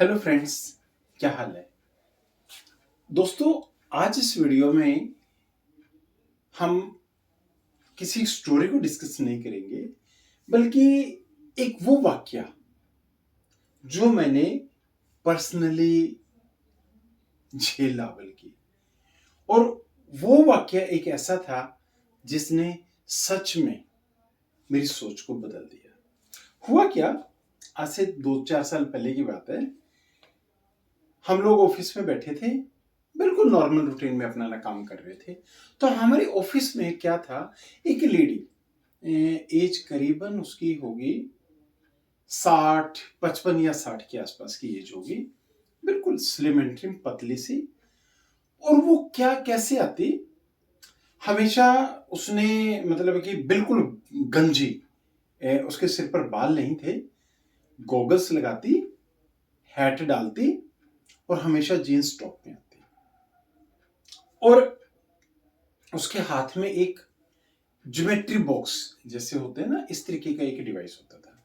Hello friends, क्या हाल है दोस्तों। आज इस वीडियो में हम किसी स्टोरी को डिस्कस नहीं करेंगे, बल्कि एक वो वाक्या जो मैंने पर्सनली झेला, बल्कि और वो वाक्या एक ऐसा था जिसने सच में मेरी सोच को बदल दिया। हुआ क्या, आज से 2-4 साल पहले की बात है। हम लोग ऑफिस में बैठे थे, बिल्कुल नॉर्मल रूटीन में अपना काम कर रहे थे। तो हमारे ऑफिस में क्या था, एक लेडी, एज करीबन उसकी होगी 60, 55 या 60 के आसपास की एज होगी। बिल्कुल स्लिम एंड ट्रिम, पतली सी। और वो क्या कैसे आती, हमेशा उसने मतलब कि बिल्कुल गंजी, उसके सिर पर बाल नहीं थे, गॉगल्स लगाती, हैट डालती और हमेशा जीन्स टॉप में आती। और उसके हाथ में एक ज्योमेट्री बॉक्स जैसे होते हैं ना, इस तरीके का एक डिवाइस होता था।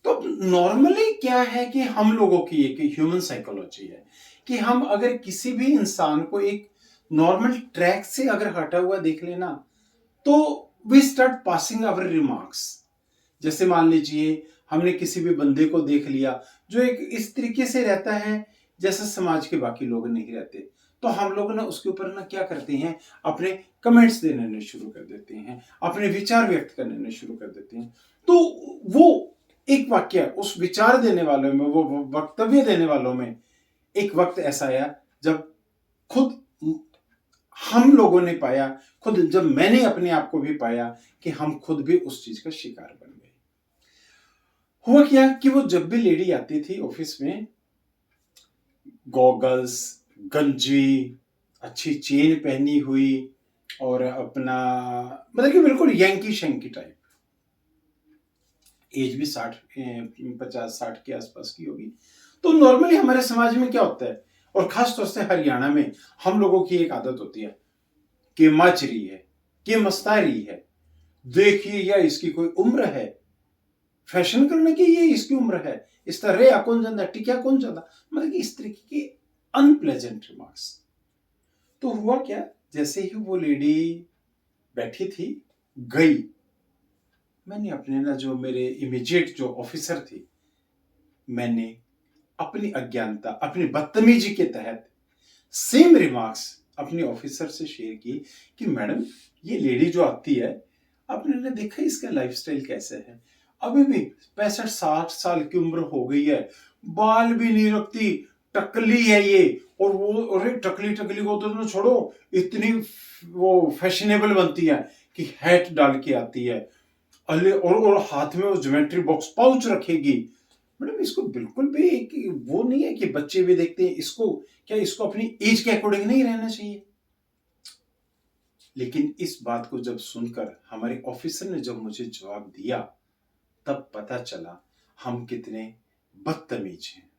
तो नॉर्मली क्या है कि हम लोगों की एक ह्यूमन साइकोलॉजी है कि हम अगर किसी भी इंसान को एक नॉर्मल ट्रैक से अगर हटा हुआ देख लेना, तो we start passing our remarks. जैसे मान लीजिए हमने किसी भी बंदे को देख लिया जो एक इस तरीके से रहता है जैसे समाज के बाकी लोग नहीं रहते, तो हम लोग ना उसके ऊपर ना क्या करते हैं, अपने कमेंट्स देने शुरू कर देते हैं, अपने विचार व्यक्त करने शुरू कर देते हैं। तो वो एक वाक्य उस विचार देने वालों में, वो वक्तव्य देने वालों में एक वक्त ऐसा आया जब खुद हम लोगों ने पाया, खुद जब मैंने अपने आप को भी पाया कि हम खुद भी उस चीज का शिकार बन गए। हुआ क्या कि वो जब भी लेडी आती थी ऑफिस में, गॉगल्स, गंजी, अच्छी चेन पहनी हुई और अपना मतलब कि बिल्कुल यंकी शंकी टाइप, एज भी 50-60 के आसपास की होगी। तो नॉर्मली हमारे समाज में क्या होता है, और खास तौर से हरियाणा में हम लोगों की एक आदत होती है कि मच रही है, कि मस्ता रही है, देखिए या इसकी कोई उम्र है, फैशन करने की ये इसकी उम्र है, इस तरह कौन जाता, टिकिया कौन जाता, मतलब कि इस तरीके के अनप्लेजेंट रिमार्क्स। तो हुआ क्या, जैसे ही वो लेडी बैठी थी, गई, मैंने अपने ना जो मेरे इमीडिएट जो ऑफिसर थी, मैंने अपनी अज्ञानता, अपनी बदतमीजी के तहत सेम रिमार्क्स अपने ऑफिसर से शेयर की कि मैडम, ये लेडी जो आती है, आपने देखा इसका लाइफस्टाइल कैसे है, अभी भी 65-60 साल की उम्र हो गई है, बाल भी नहीं रखती, टकली है ये। और वो, अरे टकली टकली को तो छोड़ो, इतनी वो फैशनेबल बनती है कि हैट डाल के आती है, अले और हाथ में वो ज्योमेट्री बॉक्स पाउच रखेगी। मैडम, इसको बिल्कुल भी एक वो नहीं है कि बच्चे भी देखते हैं इसको, क्या इसको अपनी एज के अकॉर्डिंग नहीं रहना चाहिए। लेकिन इस बात को जब सुनकर हमारे ऑफिसर ने जब मुझे जवाब दिया, तब पता चला हम कितने बदतमीज हैं।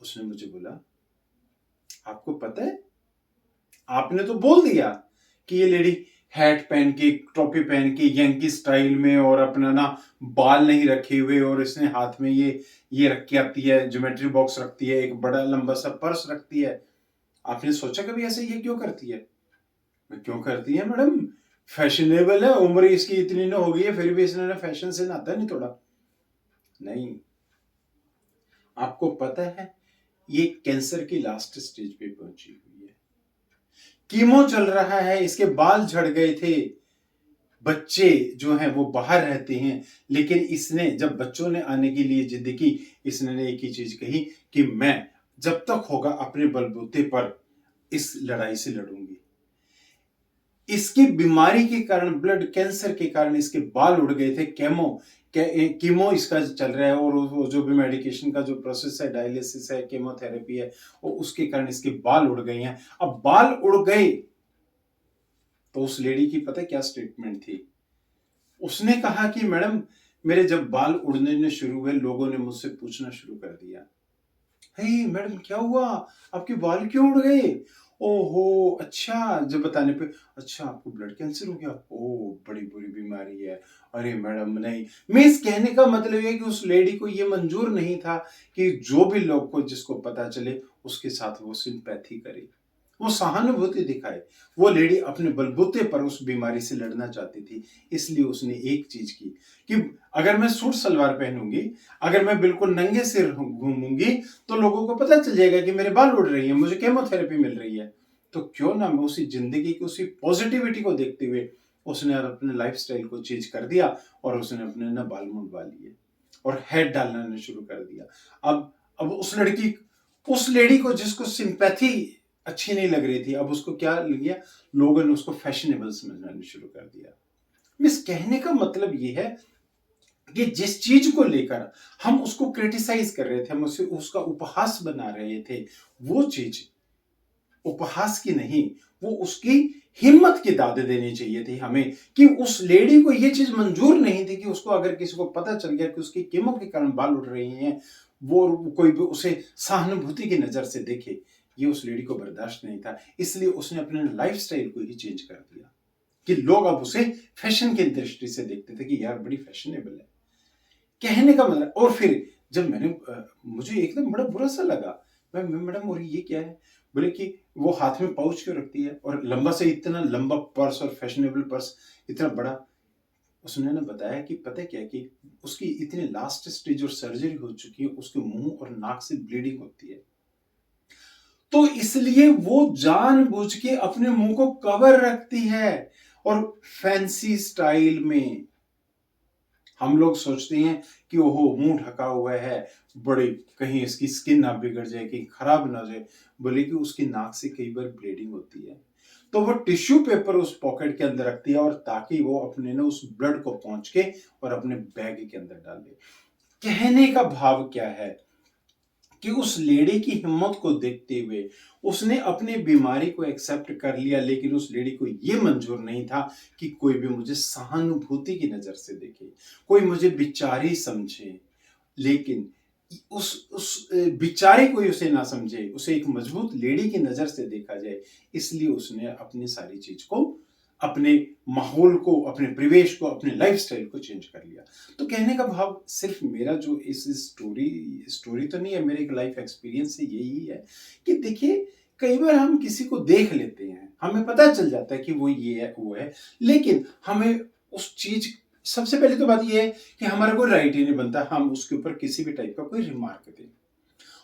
उसने मुझे बोला, आपको पता है, आपने तो बोल दिया कि ये लेडी हैट पहन के, टोपी पहन के, यंकी स्टाइल में, और अपना ना बाल नहीं रखे हुए, और इसने हाथ में ये रख के आती है, ज्योमेट्री बॉक्स रखती है, एक बड़ा लंबा सा पर्स रखती है। आपने सोचा कभी ऐसे ये क्यों करती है? मैं, क्यों करती है मैडम, फैशनेबल है, उम्र इसकी इतनी ना हो गई है, फिर भी इसने ना फैशन से नाता नहीं तोड़ा। नहीं, आपको पता है ये कैंसर की लास्ट स्टेज पे पहुंची हुई है, कीमो चल रहा है, इसके बाल झड़ गए थे, बच्चे जो हैं वो बाहर रहते हैं, लेकिन इसने जब बच्चों ने आने के लिए जिद की, इसने एक ही चीज कही कि मैं जब तक होगा अपने बलबूते पर इस लड़ाई से लड़ूंगी। इसकी बीमारी के कारण, ब्लड कैंसर के कारण इसके बाल उड़ गए थे, कीमो इसका चल रहा है, और वो जो भी मेडिकेशन का जो प्रोसेस है, डायलिसिस है, केमोथेरेपी है, और उसके कारण इसके बाल उड़ गए हैं। अब बाल उड़ गए तो उस लेडी की पता क्या स्टेटमेंट थी? उसने कहा कि मैडम, मेरे जब बाल उड़ने शुरू हुए, लोगों ने मुझसे पूछना शुरू कर दिया, हे मैडम क्या हुआ, आपके बाल क्यों उड़ गए? ओहो! अच्छा, जब बताने पे अच्छा आपको ब्लड कैंसर हो गया? ओह! बड़ी बुरी बीमारी है। अरे मैडम नहीं। मीन्स कहने का मतलब ये है कि उस लेडी को ये मंज़ूर नहीं था कि जो भी लोग को जिसको पता चले उसके साथ वो सिम्पैथी करे। वो सहानुभूति दिखाए। वो लेडी अपने बलबूते पर उस बीमारी से लड़ना चाहती थी। इसलिए उसने एक चीज़ की कि अगर मैं सूट सलवार पहनूँगी, अगर मैं बिल्कुल नंगे सिर घूमूँगी, तो लोगों को पता चल जाएगा कि मेरे बाल उड़ रही हैं, मुझे केमोथेरेपी मिल रही है। तो क्यों ना मैं उसी ज़िंदगी की उसी पॉज़िटिविटी को देखते हुए उसने अपने लाइफ़स्टाइल को चेंज कर दिया और उसने अपने ना बाल मुंडवा लिए और हेयर डालना शुरू कर दिया। अब उस लेडी को जिसको सिंपैथी अच्छी नहीं लग रही थी, अब उसको क्या लग गया, लोगों ने उसको फैशनेबल समझना शुरू कर दिया। मीन्स कहने का मतलब ये है कि जिस चीज को लेकर हम उसको क्रिटिसाइज कर रहे थे, हम उसे उसका उपहास बना रहे थे, वो चीज उपहास की नहीं, वो उसकी हिम्मत की दाद देनी चाहिए थी हमें कि उस लेडी को ये चीज मंजूर नहीं थी कि उसको अगर किसी को पता चल गया कि उसकी कीमों के कारण बाल उड़ रही हैं, वो कोई भी उसे सहानुभूति की नजर से देखे, ये उस लेडी को बर्दाश्त नहीं था। इसलिए उसने अपने लाइफस्टाइल को ही चेंज कर दिया कि लोग अब उसे फैशन की दृष्टि से देखते थे कि यार बड़ी फैशनेबल है। कहने का मतलब, और फिर जब मैंने मुझे एकदम बड़ा बुरा सा लगा। मैं मैडम और ये क्या है? बोले कि वो हाथ में पाउच क्यों रखती है और लंबा से इतना लंबा पर्स और फैशनेबल पर्स इतना बड़ा। उसने ना बताया कि पता है क्या है कि उसकी इतनी लास्ट स्टेज और सर्जरी हो चुकी है, उसके मुंह और नाक से ब्लीडिंग होती है, तो इसलिए वो जानबूझ के अपने मुंह को कवर रखती है। और फैंसी स्टाइल में हम लोग सोचते हैं कि ओहो मुंह ढका हुआ है, बड़े कहीं इसकी स्किन ना बिगड़ जाए, कहीं खराब ना हो जाए। बोले कि उसकी नाक से कई बार ब्लीडिंग होती है, तो वो टिश्यू पेपर उस पॉकेट के अंदर रखती है और ताकि वो अपने ना उस ब्लड को पहुंच के और अपने बैग के अंदर डाल दे। कहने का भाव क्या है कि उस लेडी की हिम्मत को देखते हुए उसने अपनी बीमारी को एक्सेप्ट कर लिया, लेकिन उस लेडी को यह मंजूर नहीं था कि कोई भी मुझे सहानुभूति की नजर से देखे, कोई मुझे बिचारी समझे। लेकिन उस बिचारी कोई उसे ना समझे, उसे एक मजबूत लेडी की नजर से देखा जाए, इसलिए उसने अपनी सारी चीज को, अपने माहौल को, अपने परिवेश को, अपने लाइफस्टाइल को चेंज कर लिया। तो कहने का भाव सिर्फ मेरा जो इस स्टोरी स्टोरी तो नहीं है, मेरे एक लाइफ एक्सपीरियंस से यही है कि देखिए, कई बार हम किसी को देख लेते हैं, हमें पता चल जाता है कि वो ये है वो है, लेकिन हमें उस चीज, सबसे पहले तो बात ये है कि हमारा कोई राइट ही नहीं बनता हम उसके ऊपर किसी भी टाइप का कोई रिमार्क दें।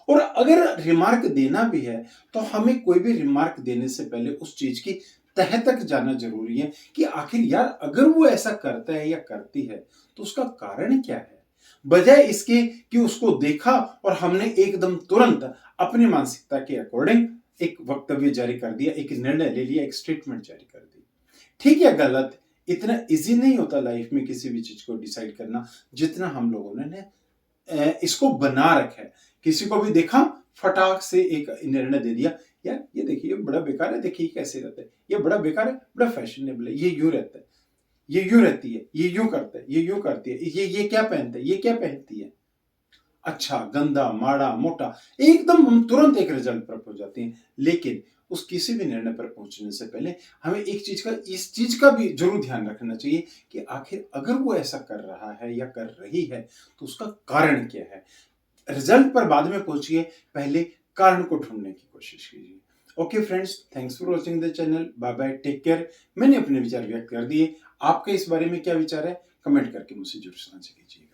और अगर रिमार्क देना भी है तो हमें कोई भी रिमार्क देने से पहले उस चीज की तह तक जाना जरूरी है कि आखिर यार अगर वो ऐसा करता है या करती है तो उसका कारण क्या है, बजाय इसके कि उसको देखा और हमने एकदम तुरंत अपनी मानसिकता के अकॉर्डिंग एक वक्तव्य जारी कर दिया, एक निर्णय ले लिया, एक स्टेटमेंट जारी कर दी। ठीक या गलत इतना इजी नहीं होता लाइफ में किसी भी चीज को डिसाइड करना, जितना हम लोगों ने इसको बना रखा है। किसी को भी देखा, फटाक से एक निर्णय दे दिया, यार ये देखिए ये बड़ा बेकार है, देखिए कैसे रहता है, ये बड़ा बेकार है, बड़ा फैशनेबल है, ये यूं रहता है, ये यूं रहती है, ये यूं करता है, ये यूं करती है, ये क्या पहनता है, ये क्या पहनती है, अच्छा गंदा माड़ा मोटा, एकदम हम तुरंत एक रिजल्ट पर पहुंच जाते हैं। लेकिन उस किसी भी निर्णय पर पहुंचने से पहले हमें एक चीज का, इस चीज का भी जरूर ध्यान रखना चाहिए कि आखिर अगर वो ऐसा कर रहा है या कर रही है तो उसका कारण क्या है। रिजल्ट पर बाद में पहुंचिए, पहले कारण को ढूंढने की कोशिश कीजिए। Okay friends, thanks for watching the channel, bye bye, take care. मैंने अपने विचार व्यक्त कर दिए, आपके इस बारे में क्या विचार है कमेंट करके मुझसे जरूर साझा कीजिए।